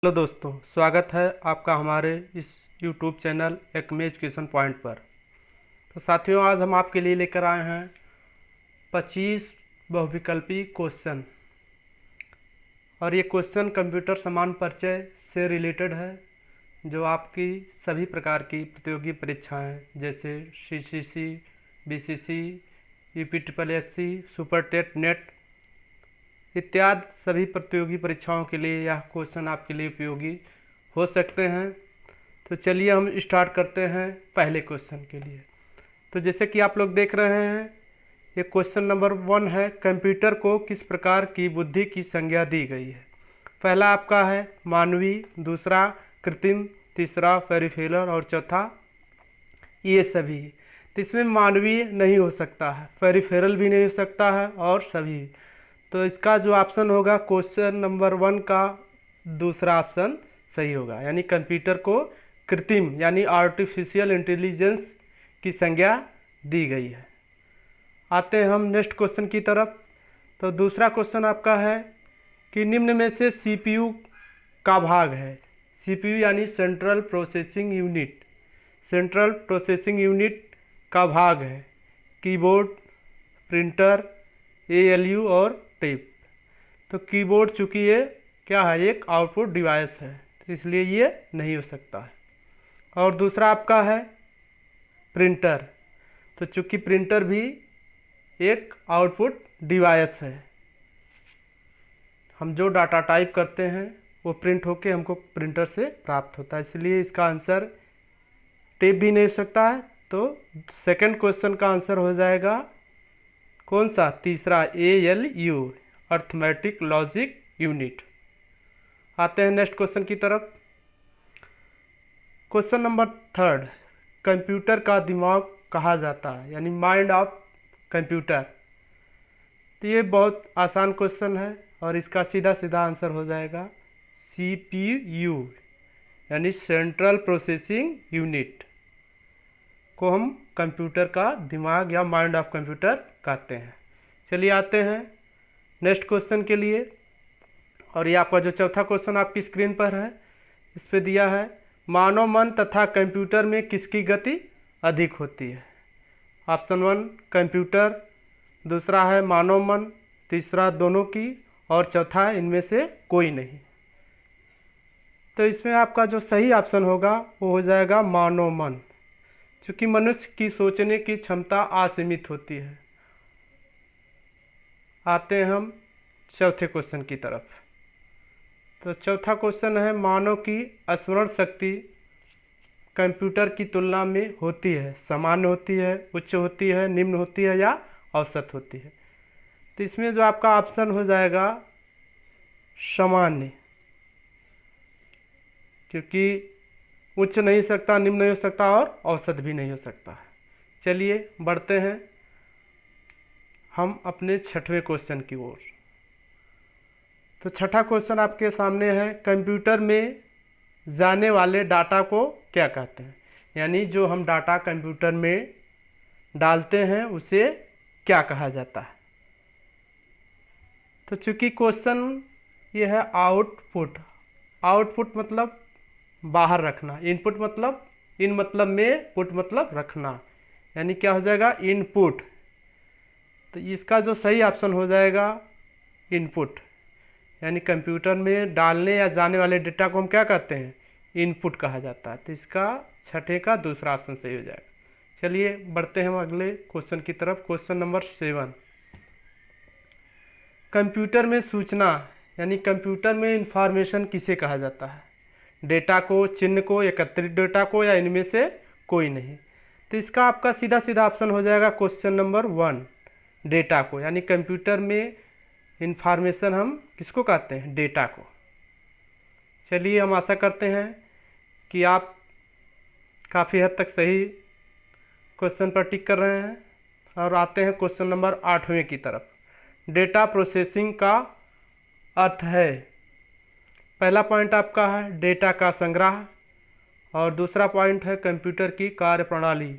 Hello दोस्तों, स्वागत है आपका हमारे इस YouTube channel Acme education point पर। तो साथियों, आज हम आपके लिए लेकर आए हैं 25 बहुविकल्पी क्वेश्चन। और ये क्वेश्चन कंप्यूटर समान परिचय से रिलेटेड है, जो आपकी सभी प्रकार की प्रतियोगी परीक्षाएं जैसे CCC, BCC, UPSSC, super TET, NET इत्यादि सभी प्रतियोगी परीक्षाओं के लिए यह क्वेश्चन आपके लिए उपयोगी हो सकते हैं। तो चलिए हम स्टार्ट करते हैं पहले क्वेश्चन के लिए। तो जैसे कि आप लोग देख रहे हैं, ये क्वेश्चन नंबर 1 है, कंप्यूटर को किस प्रकार की बुद्धि की संज्ञा दी गई है। पहला आपका है मानवीय, दूसरा कृत्रिम, तीसरा पेरिफेरल और चौथा ये सभी। तो इसमें मानवीय नहीं हो सकता है, पेरिफेरल भी नहीं हो सकता है और सभी। तो इसका जो ऑप्शन होगा क्वेश्चन नंबर 1 का दूसरा ऑप्शन सही होगा, यानी कंप्यूटर को कृत्रिम यानी आर्टिफिशियल इंटेलिजेंस की संज्ञा दी गई है। आते हैं हम नेक्स्ट क्वेश्चन की तरफ। तो दूसरा क्वेश्चन आपका है कि निम्न में से CPU का भाग है। CPU यानी central processing unit, central processing unit का भाग है कीबोर्ड, प्रिंटर, ALU और टेप। तो कीबोर्ड चूंकि ये क्या है, एक आउटपुट डिवाइस है, तो इसलिए ये नहीं हो सकता है। और दूसरा आपका है प्रिंटर। तो चूंकि प्रिंटर भी एक आउटपुट डिवाइस है, हम जो डाटा टाइप करते हैं वो प्रिंट होके हमको प्रिंटर से प्राप्त होता है, इसलिए इसका आंसर टेप भी नहीं हो सकता है। तो सेकंड क्वेश्चन का आंसर हो जाएगा कौन सा, तीसरा ALU अर्थमेटिक लॉजिक यूनिट। आते हैं नेक्स्ट क्वेश्चन की तरफ। क्वेश्चन नंबर 3, कंप्यूटर का दिमाग कहा जाता है, यानी माइंड ऑफ कंप्यूटर। तो ये बहुत आसान क्वेश्चन है और इसका सीधा सीधा आंसर हो जाएगा CPU यानी सेंट्रल प्रोसेसिंग यूनिट को हम कंप्यूटर का दिमाग या माइंड ऑफ कंप्यूटर कहते हैं। चलिए आते हैं नेक्स्ट क्वेश्चन के लिए। और ये आपका जो चौथा क्वेश्चन आपकी स्क्रीन पर है, इस पे दिया है मानव मन तथा कंप्यूटर में किसकी गति अधिक होती है। ऑप्शन 1 कंप्यूटर, दूसरा है मानव मन, तीसरा दोनों की और चौथा इनमें से कोई नहीं। तो इसमें आपका जो सही ऑप्शन होगा वो हो जाएगा मानव मन, क्योंकि मनुष्य की सोचने की क्षमता असीमित होती है। आते हैं हम चौथे क्वेश्चन की तरफ। तो चौथा क्वेश्चन है मानव की स्मरण शक्ति कंप्यूटर की तुलना में होती है, सामान्य होती है, उच्च होती है, निम्न होती है या औसत होती है। तो इसमें जो आपका ऑप्शन हो जाएगा सामान्य, क्योंकि उच्च नहीं हो सकता, निम्न नहीं हो सकता और औसत भी नहीं हो सकता। चलिए बढ़ते हैं हम अपने छठवें क्वेश्चन की ओर। तो छठा क्वेश्चन आपके सामने है, कंप्यूटर में जाने वाले डाटा को क्या कहते हैं, यानी जो हम डाटा कंप्यूटर में डालते हैं उसे क्या कहा जाता है। तो चूंकि क्वेश्चन ये है आउटपुट, आउटपुट मतलब बाहर रखना, इनपुट मतलब इन मतलब में, पुट मतलब रखना, यानी क्या हो जाएगा इनपुट। तो इसका जो सही ऑप्शन हो जाएगा इनपुट, यानी कंप्यूटर में डालने या जाने वाले डेटा को हम क्या कहते हैं, इनपुट कहा जाता है। तो इसका छठे का दूसरा ऑप्शन सही हो जाएगा। चलिए बढ़ते हैं हम अगले क्वेश्चन की तरफ। क्वेश्चन नंबर 7, कंप्यूटर में सूचना यानी कंप्यूटर में इंफॉर्मेशन किसे कहा जाता है, डेटा को, चिन्ह को, एकत्रित डेटा को या इनमें से कोई नहीं। तो इसका आपका सीधा सीधा ऑप्शन हो जाएगा क्वेश्चन नंबर 1 डेटा को, यानी कंप्यूटर में इंफॉर्मेशन हम किसको कहते हैं, डेटा को। चलिए हम आशा करते हैं कि आप काफ़ी हद तक सही क्वेश्चन पर टिक कर रहे हैं। और आते हैं क्वेश्चन नंबर 8वें की तरफ। डेटा प्रोसेसिंग का अर्थ है, पहला पॉइंट आपका है डेटा का संग्रह, और दूसरा पॉइंट है कंप्यूटर की कार्यप्रणाली,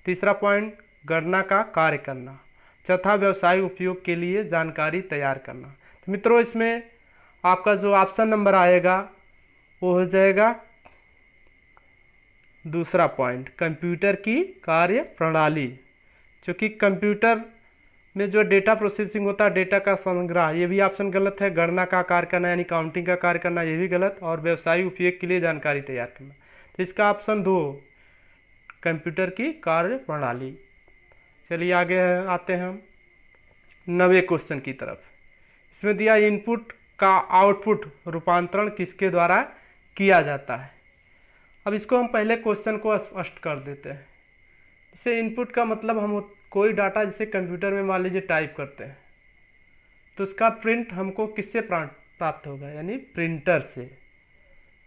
तीसरा पॉइंट गणना का कार्य करना, चौथा व्यवसायिक उपयोग के लिए जानकारी तैयार करना। तो मित्रों, इसमें आपका जो ऑप्शन नंबर आएगा वो हो जाएगा दूसरा पॉइंट, कंप्यूटर की कार्य प्रणाली। क्योंकि कंप्यूटर में जो डेटा प्रोसेसिंग होता है, डेटा का संग्रह, ये भी ऑप्शन गलत है। गणना का कार्य करना यानी काउंटिंग का कार्य करना, ये भी गलत। और व्यवसायिक उपयोग के लिए जानकारी तैयार करना, तो इसका ऑप्शन 2, कंप्यूटर की कार्य प्रणाली। चलिए आगे आते हैं हम 90 क्वेश्चन की तरफ। इसमें दिया इनपुट का आउटपुट रूपांतरण किसके द्वारा किया जाता है। अब इसको हम पहले क्वेश्चन को स्पष्ट कर देते हैं। जैसे इनपुट का मतलब हम कोई डाटा जैसे कंप्यूटर में मान लीजिए टाइप करते हैं, तो उसका प्रिंट हमको किससे प्राप्त होगा, यानी प्रिंटर से।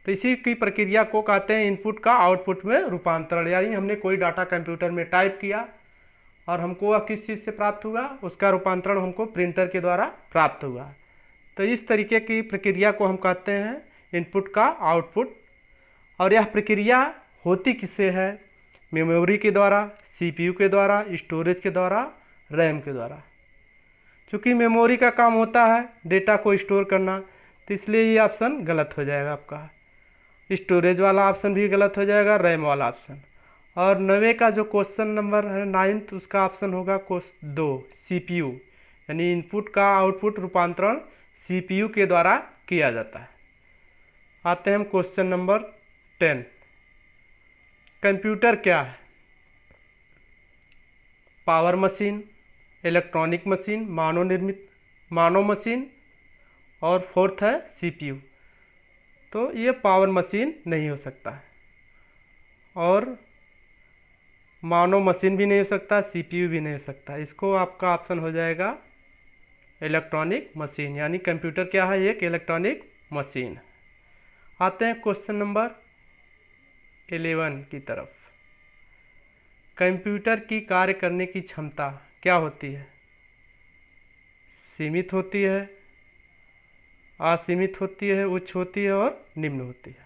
तो इसी की प्रक्रिया को कहते हैं इनपुट का आउटपुट में रूपांतरण। यानी हमने कोई डाटा कंप्यूटर में टाइप किया और हमको वह किस चीज़ से प्राप्त हुआ, उसका रूपांतरण हमको प्रिंटर के द्वारा प्राप्त हुआ। तो इस तरीके की प्रक्रिया को हम कहते हैं इनपुट का आउटपुट। और यह प्रक्रिया होती किससे है, मेमोरी के द्वारा, सीपीयू के द्वारा, स्टोरेज के द्वारा, रैम के द्वारा। चूँकि मेमोरी का काम होता है डेटा को स्टोर करना, तो इसलिए ये ऑप्शन गलत हो जाएगा आपका। स्टोरेज वाला ऑप्शन भी गलत हो जाएगा, रैम वाला ऑप्शन। और 90 का जो क्वेश्चन नंबर है 9, उसका ऑप्शन होगा 2, सीपीयू। यानी इनपुट का आउटपुट रूपांतरण सीपीयू के द्वारा किया जाता है। आते हैं हम क्वेश्चन नंबर 10। कंप्यूटर क्या है? पावर मशीन, इलेक्ट्रॉनिक मशीन, मानव मशीन, और फोर्थ है सीपीयू। तो ये पावर मशीन नहीं हो सकता है, और मानव मशीन भी नहीं हो सकता, सीपीयू भी नहीं हो सकता। इसको आपका ऑप्शन हो जाएगा इलेक्ट्रॉनिक मशीन। यानी कंप्यूटर क्या है, एक इलेक्ट्रॉनिक मशीन। आते हैं क्वेश्चन नंबर 11 की तरफ। कंप्यूटर की कार्य करने की क्षमता क्या होती है? सीमित होती है, असीमित होती है, उच्च होती है और निम्न होती है।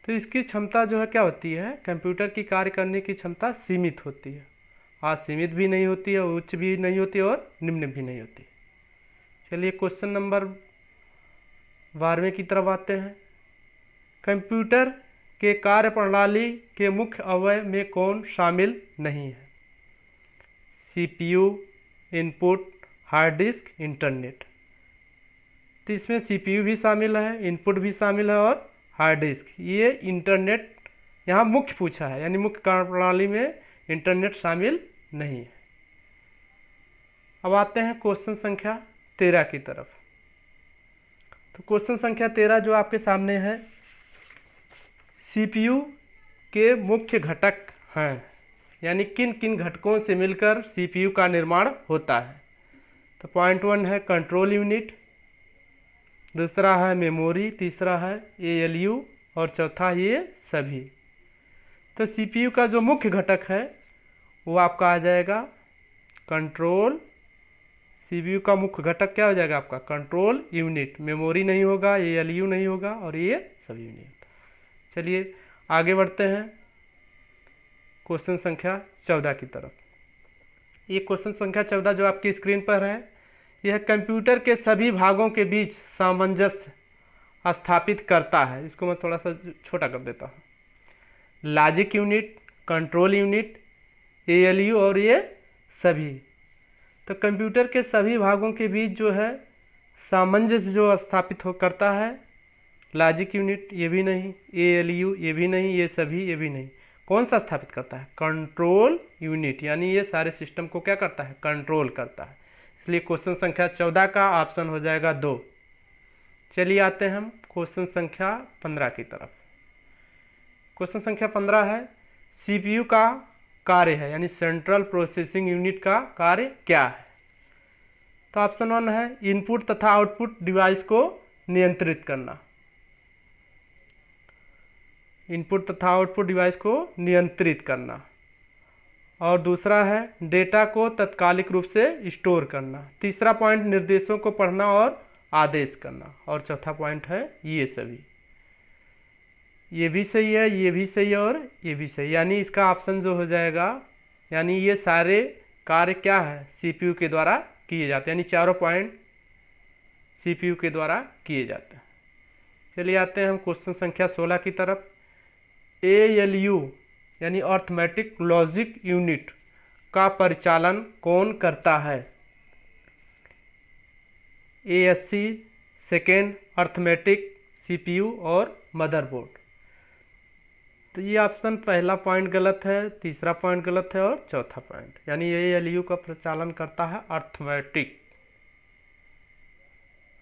तो इसकी क्षमता जो है क्या होती है, कंप्यूटर की कार्य करने की क्षमता सीमित होती है, असीमित भी नहीं होती है, उच्च भी नहीं होती है और निम्न भी नहीं होती। चलिए क्वेश्चन नंबर 12 की तरफ आते हैं। कंप्यूटर के कार्य प्रणाली के मुख्य अवयव में कौन शामिल नहीं है? CPU, input, hard disk, internet. तो इसमें सीपीयू भी शामिल है, इनपुट भी शामिल है और हार्ड डिस्क। ये इंटरनेट यहाँ मुख्य पूछा है, यानी मुख्य कार्य प्रणाली में इंटरनेट शामिल नहीं है। अब आते हैं क्वेश्चन संख्या 13 की तरफ। तो क्वेश्चन संख्या 13 जो आपके सामने है, सीपीयू के मुख्य घटक हैं, यानी किन किन घटकों से मिलकर सीपीयू का निर्माण होता है। तो पॉइंट 1 है कंट्रोल यूनिट, दूसरा है मेमोरी, तीसरा है एएलयू और चौथा ये सभी। तो सीपीयू का जो मुख्य घटक है वो आपका आ जाएगा कंट्रोल। सीपीयू का मुख्य घटक क्या हो जाएगा आपका? Control unit. मेमोरी नहीं होगा, एएलयू नहीं होगा और ये सभी नहीं होगा। चलिए आगे बढ़ते हैं क्वेश्चन संख्या 14 की तरफ। ये क्वेश्चन संख्या 14 जो आपकी स्क्रीन पर है, यह कंप्यूटर के सभी भागों के बीच सामंजस्य स्थापित करता है। इसको मैं थोड़ा सा छोटा कर देता हूँ। Logic unit, control unit, ALU और ये सभी। तो कंप्यूटर के सभी भागों के बीच जो है सामंजस्य जो स्थापित करता है, लॉजिक यूनिट ये भी नहीं, एएलयू ये भी नहीं, ये सभी ये भी नहीं। कौन सा स्थापित करता है? Control unit. यानी ये सारे सिस्टम को क्या करता है? कंट्रोल करता है। इसलिए क्वेश्चन संख्या 14 का ऑप्शन हो जाएगा 2। चलिए आते हैं हम क्वेश्चन संख्या 15 की तरफ। क्वेश्चन संख्या 15 है, सीपीयू का कार्य है, यानी सेंट्रल प्रोसेसिंग यूनिट का कार्य क्या है? तो ऑप्शन 1 है इनपुट तथा आउटपुट डिवाइस को नियंत्रित करना। इनपुट तथा आउटपुट डिवाइस को नियंत्रित करना। और दूसरा है डेटा को तात्कालिक रूप से स्टोर करना। तीसरा पॉइंट निर्देशों को पढ़ना और आदेश करना। और चौथा पॉइंट है ये सभी। ये भी सही है, ये भी सही है और ये भी सही। यानी इसका ऑप्शन जो हो जाएगा, यानी ये सारे कार्य क्या है? सीपीयू के द्वारा किए जाते हैं। यानी चारों पॉइंट सीपीयू के द्वारा किए जाते हैं। चलिए आते हैं हम क्वेश्चन संख्या 16 की तरफ। ALU यानी अर्थमेटिक लॉजिक यूनिट का परिचालन कौन करता है? ASC, सेकेंड अर्थमेटिक, CPU और मदरबोर्ड। तो ये ऑप्शन पहला पॉइंट गलत है, तीसरा पॉइंट गलत है और चौथा पॉइंट, यानी ALU का परिचालन करता है अर्थमेटिक।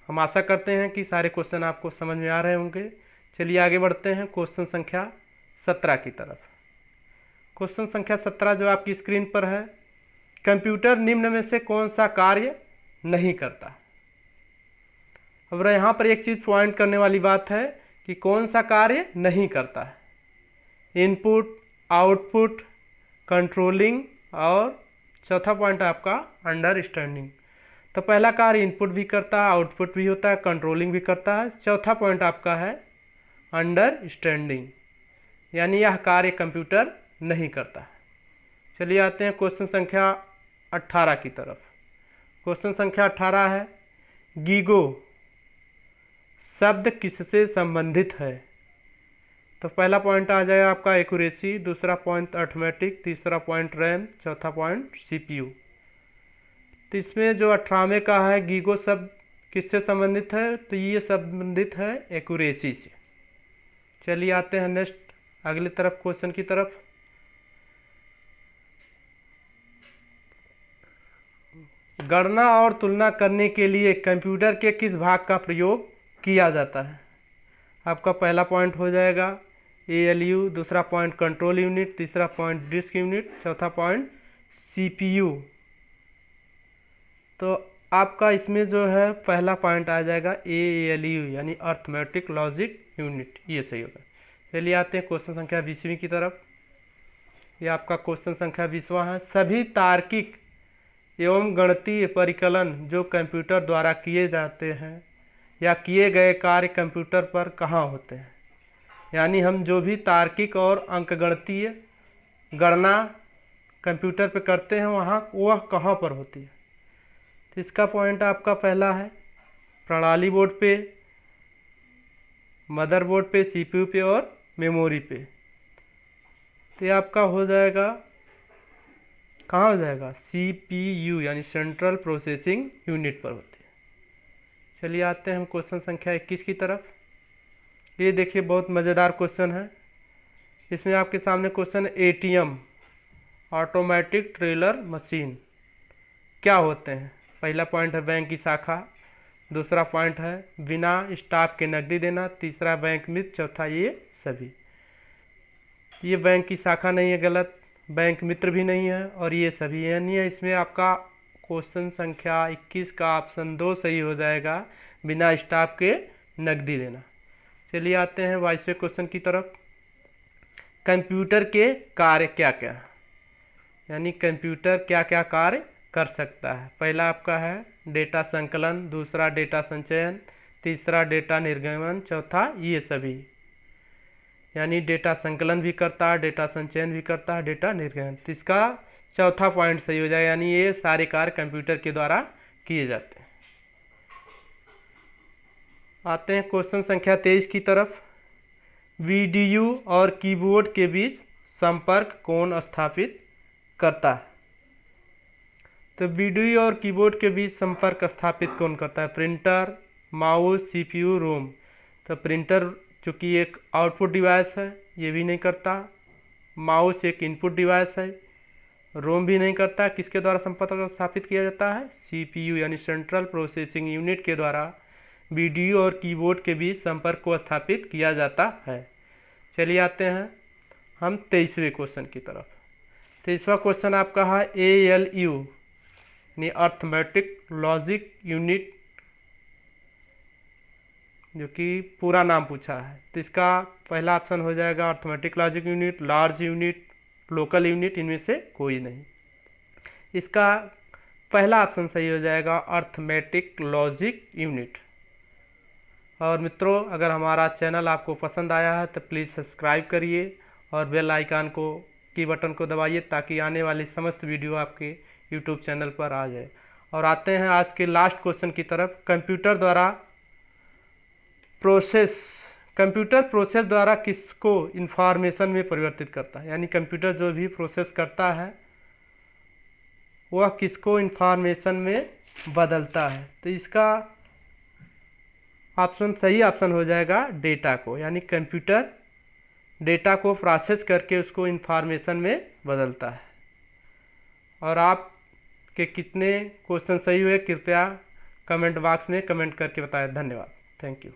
हम आशा करते हैं कि सारे क्वेश्चन आपको समझ में आ रहे होंगे। चलिए आगे बढ़ते हैं क्वेश्चन संख्या 17 की तरफ। क्वेश्चन संख्या 17 जो आपकी स्क्रीन पर है, कंप्यूटर निम्न में से कौन सा कार्य नहीं करता? अब यहाँ पर एक चीज़ पॉइंट करने वाली बात है कि कौन सा कार्य नहीं करता है। इनपुट, आउटपुट, कंट्रोलिंग और चौथा पॉइंट आपका अंडरस्टैंडिंग। तो पहला कार्य इनपुट भी करता है, आउटपुट भी होता है, कंट्रोलिंग भी करता है। चौथा पॉइंट आपका है अंडरस्टैंडिंग, यानी यह कार्य कंप्यूटर नहीं करता है। चलिए आते हैं क्वेश्चन संख्या 18 की तरफ। क्वेश्चन संख्या 18 है, गीगो शब्द किससे संबंधित है? तो पहला पॉइंट आ जाएगा आपका एक्यूरेसी, दूसरा पॉइंट अर्थमेटिक, तीसरा पॉइंट रैम, चौथा पॉइंट CPU। तो इसमें जो 18वें का है, गीगो शब्द किससे संबंधित है? तो ये संबंधित है एक्यूरेसी से। चलिए आते हैं नेक्स्ट अगली तरफ क्वेश्चन की तरफ। गणना और तुलना करने के लिए कंप्यूटर के किस भाग का प्रयोग किया जाता है? आपका पहला पॉइंट हो जाएगा ALU, दूसरा पॉइंट कंट्रोल यूनिट, तीसरा पॉइंट डिस्क यूनिट, चौथा पॉइंट CPU। तो आपका इसमें जो है पहला पॉइंट आ जाएगा ALU यानी अर्थमेटिक लॉजिक यूनिट, ये सही होगा। चलिए आते हैं क्वेश्चन संख्या 20वीं की तरफ। ये आपका क्वेश्चन संख्या 20वां है, सभी तार्किक एवं गणितीय परिकलन जो कंप्यूटर द्वारा किए जाते हैं या किए गए कार्य कंप्यूटर पर कहाँ होते हैं? यानी हम जो भी तार्किक और अंकगणितीय गणना कंप्यूटर पे करते हैं वह कहाँ पर होती है? तो इसका पॉइंट आपका पहला है प्रणाली बोर्ड पे, मदरबोर्ड पे, CPU पे और मेमोरी पे। तो ये आपका हो जाएगा, कहाँ हो जाएगा? CPU यानी सेंट्रल प्रोसेसिंग यूनिट पर होती है। चलिए आते हैं हम क्वेश्चन संख्या 21 की तरफ। ये देखिए बहुत मज़ेदार क्वेश्चन है। इसमें आपके सामने question ATM automatic teller machine क्या होते हैं? पहला पॉइंट है बैंक की शाखा, दूसरा पॉइंट है बिना स्टाफ के नकदी देना, तीसरा बैंक मित्र, चौथा ये सभी। ये बैंक की शाखा नहीं है, गलत। बैंक मित्र भी नहीं है और ये सभी है नहीं है। इसमें आपका क्वेश्चन संख्या 21 का ऑप्शन 2 सही हो जाएगा, बिना स्टाफ के नकदी देना। चलिए आते हैं 22वें क्वेश्चन की तरफ। कंप्यूटर के कार्य क्या क्या है? यानी कंप्यूटर क्या क्या कार्य कर सकता है? पहला आपका है डेटा संकलन, दूसरा डेटा संचयन, तीसरा डेटा निर्गमन, चौथा ये सभी। यानी डेटा संकलन भी करता है, डेटा संचयन भी करता है, डेटा निर्गमन। तो इसका चौथा पॉइंट सही हो जाएगा, यानी ये सारे कार्य कंप्यूटर के द्वारा किए जाते हैं। आते हैं क्वेश्चन संख्या 23 की तरफ। VDU और कीबोर्ड के बीच संपर्क कौन स्थापित करता है? तो VDU और कीबोर्ड के बीच संपर्क स्थापित कौन करता है? प्रिंटर, माउस, CPU, रोम। तो प्रिंटर चूँकि एक आउटपुट डिवाइस है, ये भी नहीं करता। माउस एक इनपुट डिवाइस है, रोम भी नहीं करता। किसके द्वारा संपर्क स्थापित किया जाता है? CPU यानी सेंट्रल प्रोसेसिंग यूनिट के द्वारा VDU और कीबोर्ड के बीच संपर्क को स्थापित किया जाता है। चलिए आते हैं हम 23वें क्वेश्चन की तरफ। 23वां क्वेश्चन आपका है ALU यानी अर्थमेटिक लॉजिक यूनिट, जो कि पूरा नाम पूछा है। तो इसका पहला ऑप्शन हो जाएगा arithmetic logic unit, large unit, local unit, इनमें से कोई नहीं। इसका पहला ऑप्शन सही हो जाएगा अर्थमेटिक लॉजिक यूनिट। और मित्रों, अगर हमारा चैनल आपको पसंद आया है तो प्लीज़ सब्सक्राइब करिए और बेल आइकन की बटन को दबाइए ताकि आने वाली समस्त वीडियो आपके यूट्यूब चैनल पर आ जाए। और आते हैं आज के लास्ट क्वेश्चन की तरफ। कंप्यूटर द्वारा प्रोसेस कंप्यूटर प्रोसेस द्वारा किसको इंफॉर्मेशन में परिवर्तित करता है, यानी कंप्यूटर जो भी प्रोसेस करता है वह किसको इंफॉर्मेशन में बदलता है। तो इसका ऑप्शन सही ऑप्शन हो जाएगा डेटा को, यानी कंप्यूटर डेटा को प्रोसेस करके उसको इंफॉर्मेशन में बदलता है। और आपके कितने क्वेश्चन सही हुए कृपया कमेंट बॉक्स में कमेंट करके बताएं। धन्यवाद। Thank you.